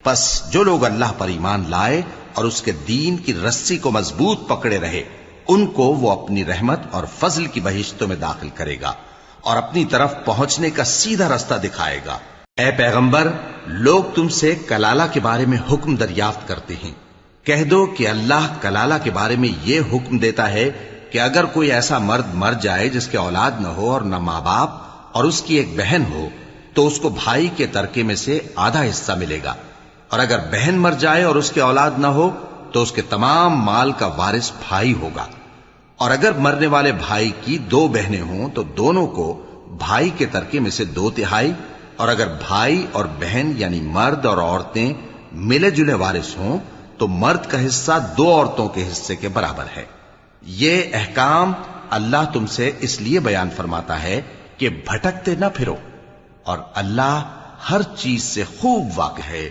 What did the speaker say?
پس جو لوگ اللہ پر ایمان لائے اور اس کے دین کی رسی کو مضبوط پکڑے رہے، ان کو وہ اپنی رحمت اور فضل کی بہشتوں میں داخل کرے گا اور اپنی طرف پہنچنے کا سیدھا رستہ دکھائے گا۔ اے پیغمبر، لوگ تم سے کلالہ کے بارے میں حکم دریافت کرتے ہیں، کہہ دو کہ اللہ کلالہ کے بارے میں یہ حکم دیتا ہے کہ اگر کوئی ایسا مرد مر جائے جس کے اولاد نہ ہو اور نہ ماں باپ اور اس کی ایک بہن ہو تو اس کو بھائی کے ترکے میں سے آدھا حصہ ملے گا، اور اگر بہن مر جائے اور اس کے اولاد نہ ہو تو اس کے تمام مال کا وارث بھائی ہوگا، اور اگر مرنے والے بھائی کی 2 بہنیں ہوں تو دونوں کو بھائی کے ترکے میں سے 2/3، اور اگر بھائی اور بہن یعنی مرد اور عورتیں ملے جلے وارث ہوں تو مرد کا حصہ 2 عورتوں کے حصے کے برابر ہے۔ یہ احکام اللہ تم سے اس لیے بیان فرماتا ہے کہ بھٹکتے نہ پھرو، اور اللہ ہر چیز سے خوب واقف ہے۔